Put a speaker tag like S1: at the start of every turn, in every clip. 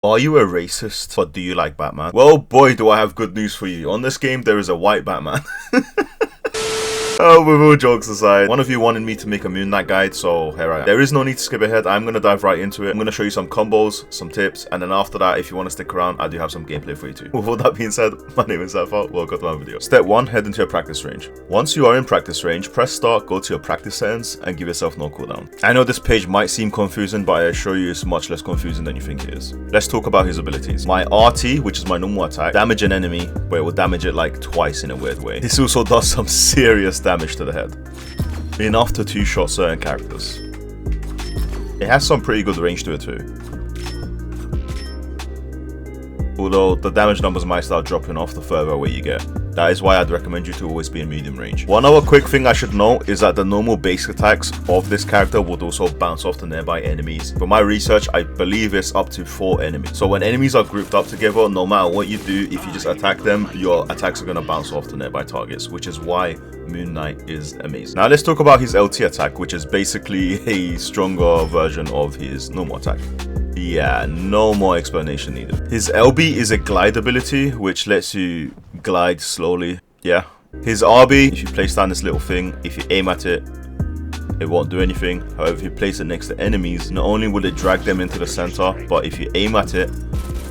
S1: Are you a racist, but do you like Batman? Well, boy, do I have good news for you. On this game, there is a white Batman. Oh, with all jokes aside, one of you wanted me to make a Moon Knight guide, so here I am. There is no need to skip ahead. I'm going to dive right into it. I'm going to show you some combos, some tips, and then after that, if you want to stick around, I do have some gameplay for you too. With all that being said, my name is Xeptha. Welcome to my video. Step 1, head into your practice range. Once you are in practice range, press start, go to your practice settings, and give yourself no cooldown. I know this page might seem confusing, but I assure you it's much less confusing than you think it is. Let's talk about his abilities. My RT, which is my normal attack, damage an enemy, but it will damage it like twice in a weird way. This also does some serious damage to the head. Enough to two-shot certain characters. It has some pretty good range to it too. Although the damage numbers might start dropping off the further away you get. That is why I'd recommend you to always be in medium range. One other quick thing I should note is that the normal base attacks of this character would also bounce off the nearby enemies. For my research, I believe it's up to 4 enemies. So when enemies are grouped up together, no matter what you do, if you just attack them, your attacks are going to bounce off the nearby targets, which is why Moon Knight is amazing. Now let's talk about his LT attack, which is basically a stronger version of his normal attack. Yeah, no more explanation needed. His LB is a glide ability, which lets you glide slowly. Yeah. His RB, if you place down this little thing, if you aim at it, it won't do anything. However, if you place it next to enemies, not only will it drag them into the center, but if you aim at it,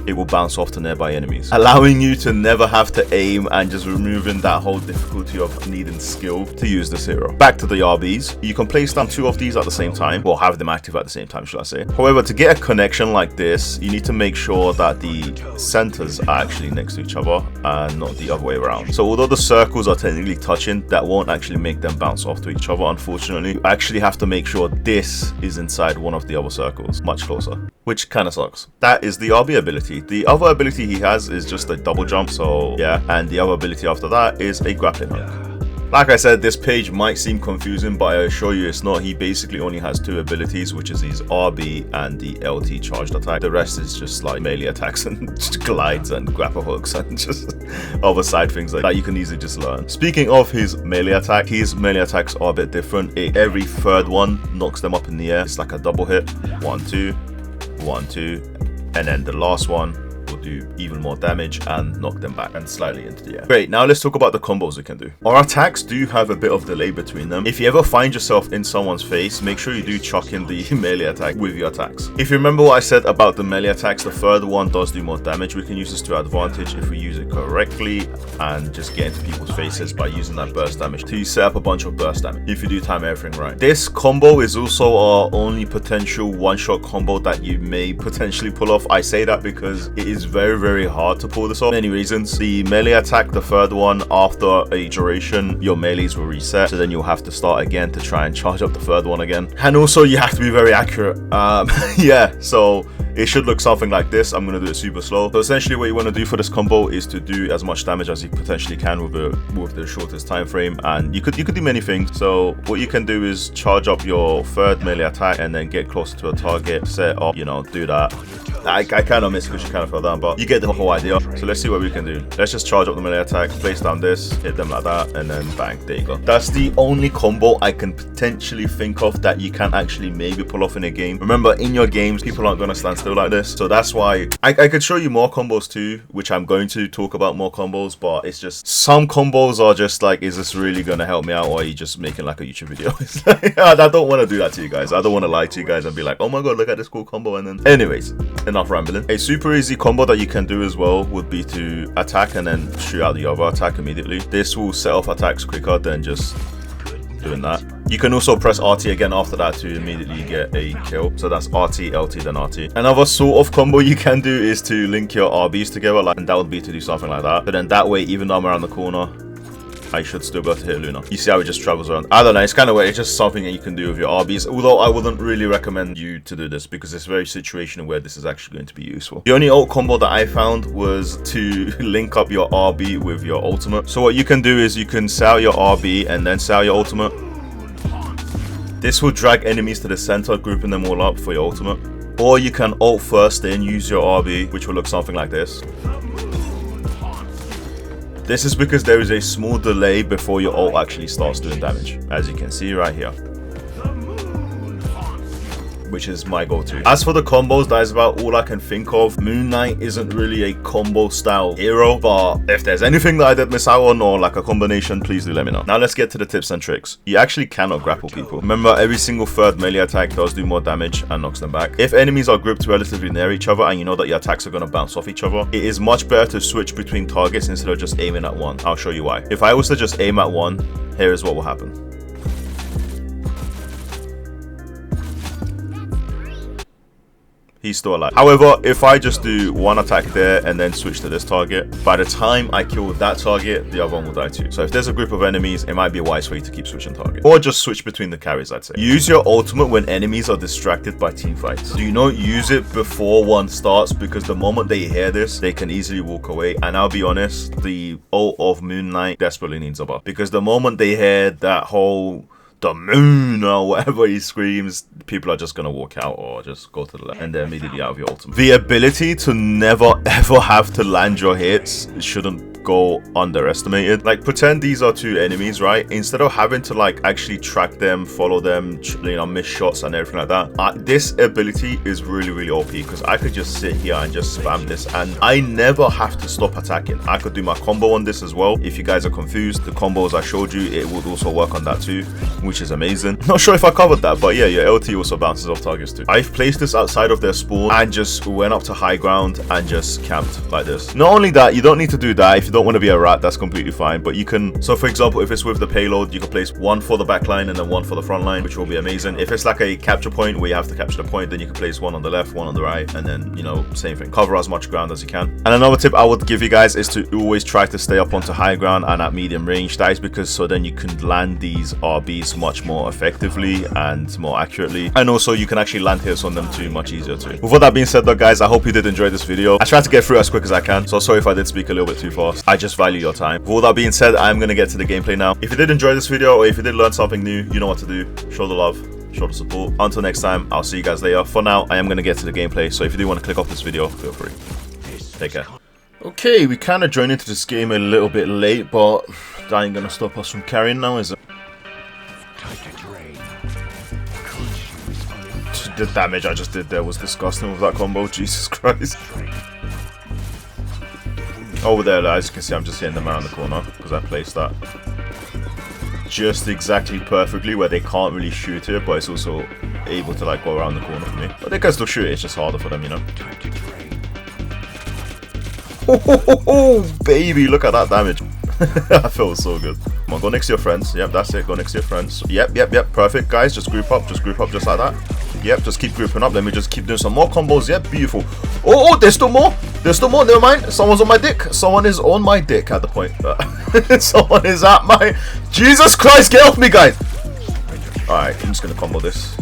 S1: it will bounce off to nearby enemies, allowing you to never have to aim and just removing that whole difficulty of needing skill to use this hero. Back to the RBs, you can place down 2 of these at the same time, or have them active at the same time, should I say. However, to get a connection like this, you need to make sure that the centers are actually next to each other and not the other way around. So although the circles are technically touching, that won't actually make them bounce off to each other, unfortunately. You actually have to make sure this is inside one of the other circles, much closer, which kind of sucks. That is the RB ability. The other ability he has is just a double jump, so yeah, and the other ability after that is a grappling hook. Like I said, this page might seem confusing, but I assure you it's not. He basically only has 2 abilities, which is his RB and the LT charged attack. The rest is just like melee attacks and just glides and grapple hooks and just other side things like that you can easily just learn. Speaking of his melee attack, his melee attacks are a bit different. Every third one knocks them up in the air. It's like a double hit. 1, 2, 1, 2, and then the last one will do even more damage and knock them back and slightly into the air. Great, now let's talk about the combos we can do. Our attacks do have a bit of delay between them. If you ever find yourself in someone's face, make sure you do chuck in the melee attack with your attacks. If you remember what I said about the melee attacks, the third one does do more damage. We can use this to our advantage if we use it correctly and just get into people's faces by using that burst damage to set up a bunch of burst damage if you do time everything right. This combo is also our only potential one-shot combo that you may potentially pull off. I say that because it is very hard to pull this off. Many reasons. The melee attack, the third one, after a duration, your melees will reset, so then you'll have to start again to try and charge up the third one again. And also you have to be very accurate. Yeah, so it should look something like this. I'm gonna do it super slow. So essentially what you want to do for this combo is to do as much damage as you potentially can with the shortest time frame, and you could do many things. So what you can do is charge up your third melee attack and then get closer to a target, set up, you know, do that. I kind of missed because she kind of fell down, but you get the whole idea. So let's see what we can do. Let's just charge up the melee attack, place down this, hit them like that, and then bang, there you go. That's the only combo I can potentially think of that you can actually maybe pull off in a game. Remember, in your games, people aren't going to stand still like this. So that's why I could show you more combos too, which I'm going to talk about more combos, but it's just some combos are just like, is this really going to help me out, or are you just making like a YouTube video? It's like, I don't want to do that to you guys. I don't want to lie to you guys and be like, oh my god, look at this cool combo, and then anyways, enough rambling. A super easy combo that you can do as well would be to attack and then shoot out the other attack immediately. This will set off attacks quicker than just doing that. You can also press RT again after that to immediately get a kill. So that's RT, LT, then RT. Another sort of combo you can do is to link your RBs together, like, and that would be to do something like that. But then that way, even though I'm around the corner, I should still be able to hit Luna. You see how it just travels around? I don't know, it's kind of weird. It's just something that you can do with your RBs. Although I wouldn't really recommend you to do this because it's very situational where this is actually going to be useful. The only ult combo that I found was to link up your RB with your ultimate. So what you can do is you can sell your RB and then sell your ultimate. This will drag enemies to the center, grouping them all up for your ultimate. Or you can ult first, then use your RB, which will look something like this. This is because there is a small delay before your ult actually starts doing damage, as you can see right here. which is my go-to. As for the combos, that is about all I can think of. Moon Knight isn't really a combo style hero, but if there's anything that I did miss out on or like a combination, please do let me know. Now let's get to the tips and tricks. You actually cannot grapple people. Remember, every single third melee attack does do more damage and knocks them back. If enemies are grouped relatively near each other and you know that your attacks are going to bounce off each other, it is much better to switch between targets instead of just aiming at one. I'll show you why. If I was to just aim at one, here is what will happen. He's still alive. However, if I just do one attack there and then switch to this target, by the time I kill that target, the other one will die too. So if there's a group of enemies, it might be a wise way to keep switching targets. Or just switch between the carries, I'd say. Use your ultimate when enemies are distracted by team fights. Do not use it before one starts, because the moment they hear this, they can easily walk away. And I'll be honest, the ult of Moon Knight desperately needs a buff. Because the moment they hear that whole the moon or whatever he screams, people are just gonna walk out or just go to the left and they're immediately out of your ultimate. The ability to never ever have to land your hits shouldn't go underestimated. Like, pretend these are two enemies, right? Instead of having to like actually track them, follow them, you know, miss shots and everything like that, this ability is really OP, because I could just sit here and just spam this and I never have to stop attacking. I could do my combo on this as well. If you guys are confused, the combos I showed you, it would also work on that too, which is amazing. Not sure if I covered that, but yeah, your LT also bounces off targets too. I've placed this outside of their spawn and just went up to high ground and just camped like this. Not only that, you don't need to do that. If you don't want to be a rat, that's completely fine, but you can. So for example, if it's with the payload, you can place one for the back line and then one for the front line, which will be amazing. If it's like a capture point where you have to capture the point, then you can place one on the left, one on the right, and then, you know, same thing. Cover as much ground as you can. And another tip I would give you guys is to always try to stay up onto high ground and at medium range. That is because so then you can land these RBs much more effectively and more accurately, and also you can actually land hits on them too much easier too. With all that being said though, guys, I hope you did enjoy this video. I tried to get through as quick as I can, so sorry if I did speak a little bit too fast. I just value your time. With all that being said, I'm gonna get to the gameplay now. If you did enjoy this video, or if you did learn something new, you know what to do. Show the love, show the support. Until next time, I'll see you guys later. For now, I am gonna get to the gameplay, so if you do want to click off this video, feel free. Take care. Okay, we kind of joined into this game a little bit late, but that ain't gonna stop us from carrying now, is it? The damage I just did there was disgusting with that combo, Jesus Christ. Over there, as you can see, I'm just hitting them around the corner because I placed that just exactly perfectly where they can't really shoot it, but it's also able to like go around the corner for me. But they can still shoot it, it's just harder for them, you know. Oh, baby, look at that damage. That feels so good. Come on, go next to your friends. Yep, that's it. Go next to your friends. Yep. Perfect, guys. Just group up just like that. Yep, just keep grouping up. Let me just keep doing some more combos. Yep, beautiful. Oh, there's still more. There's still more. Never mind. Someone's on my dick. Someone is on my dick at the point. Someone is at my... Jesus Christ, get off me, guys. Alright, I'm just going to combo this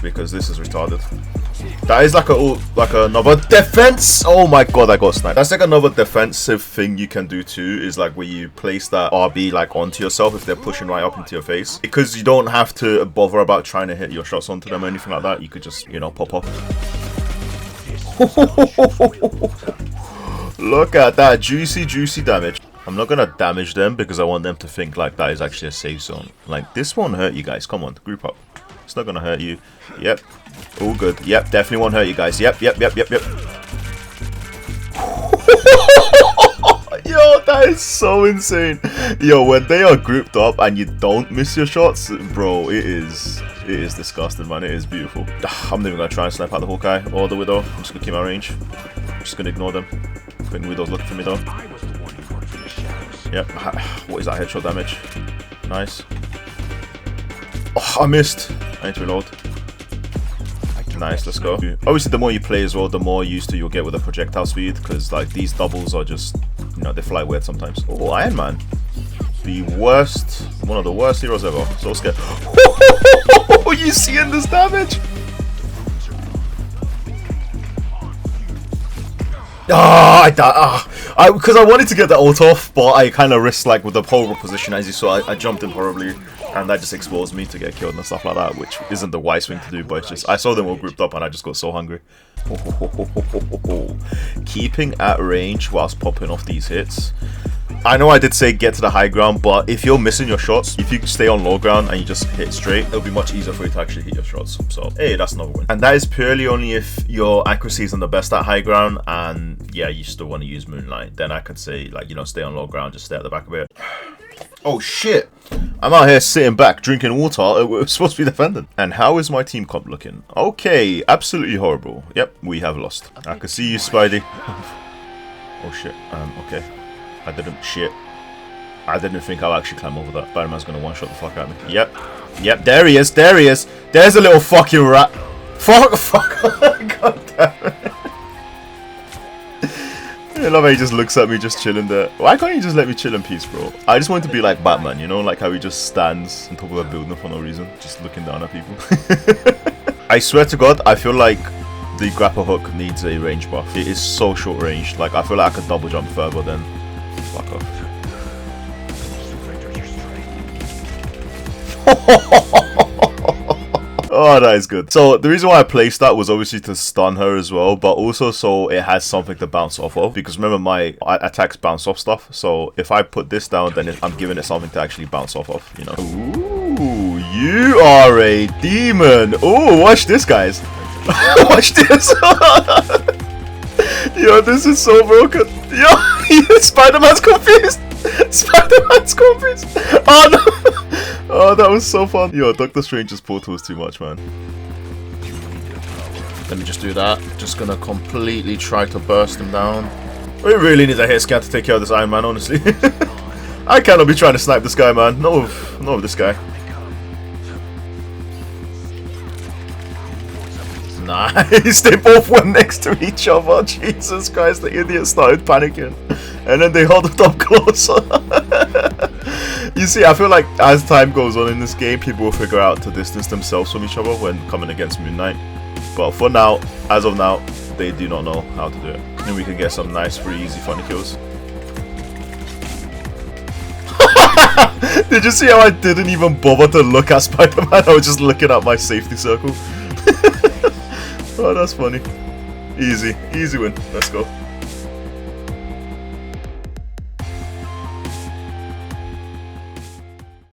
S1: because this is retarded. That is like another defense. Oh my god, I got sniped. That's like another defensive thing you can do too, is like where you place that RB like onto yourself if they're pushing right up into your face, because you don't have to bother about trying to hit your shots onto them or anything like that. You could just, you know, pop off. Look at that juicy damage. I'm not gonna damage them because I want them to think like that is actually a safe zone. Like, this won't hurt you guys. Come on, group up. It's not gonna hurt you. Yep. All good. Yep, definitely won't hurt you guys. Yep. Yo, that is so insane. Yo, when they are grouped up and you don't miss your shots, bro, it is disgusting, man. It is beautiful. I'm not even gonna try and snipe out the Hawkeye or the Widow. I'm just gonna keep my range. I'm just gonna ignore them. I think Widow's looking for me though. Yep. What is that headshot damage? Nice. Oh, I missed. I need to reload. Nice, let's go. Obviously, the more you play as well, the more used to you'll get with the projectile speed, because like these doubles are just, you know, they fly weird sometimes. Oh, Iron Man. The worst, one of the worst heroes ever. So scared. You seeing this damage? Because I wanted to get the ult off, but I kind of risked, like, with the horrible position, as you saw, I jumped in horribly, and that just exposed me to get killed and stuff like that, which isn't the wise thing to do, but it's just, I saw them all grouped up and I just got so hungry. Keeping at range whilst popping off these hits, I know I did say get to the high ground, but if you're missing your shots, if you stay on low ground and you just hit straight, it'll be much easier for you to actually hit your shots. So, hey, that's another win. And that is purely only if your accuracy isn't the best at high ground and, yeah, you still want to use Moonlight. Then I could say, like, you know, stay on low ground, just stay at the back of it. Oh, shit. I'm out here sitting back, drinking water. We're supposed to be defending. And how is my team comp looking? Okay, absolutely horrible. Yep, we have lost. I can see you, Spidey. Oh, shit. Okay. I didn't think I'll actually climb over that. Spider-Man's gonna one-shot the fuck out of me. Yep. Yep, there he is. There he is. There's a little fucking rat. Fuck. God damn it. I love how he just looks at me just chilling there. Why can't you just let me chill in peace, bro? I just want to be like Batman, you know? Like how he just stands on top of a building for no reason. Just looking down at people. I swear to God, I feel like the grapple hook needs a range buff. It is so short range. Like I feel like I could double jump further than... Fuck off. Oh, that is good. So the reason why I placed that was obviously to stun her as well, but also so it has something to bounce off of. Because remember, my attacks bounce off stuff. So if I put this down, then I'm giving it something to actually bounce off of, you know. Ooh, you are a demon. Ooh, watch this, guys. Watch this. Yo, this is so broken. Yo, Spider-Man's confused. Spider-Man's confused. Oh no. Oh, that was so fun. Yo, Doctor Strange's portal is too much, man. Let me just do that. Just gonna completely try to burst him down. We really need a hit scan to take care of this Iron Man, honestly. I cannot be trying to snipe this guy, man. Not with this guy. Nice. They both went next to each other. Jesus Christ, the idiot started panicking. And then they huddled up closer. You see, I feel like as time goes on in this game, people will figure out to distance themselves from each other when coming against Moon Knight. But for now, as of now, they do not know how to do it. And we can get some nice, free, easy, funny kills. Did you see how I didn't even bother to look at Spider-Man? I was just looking at my safety circle. Oh, that's funny. Easy win. Let's go.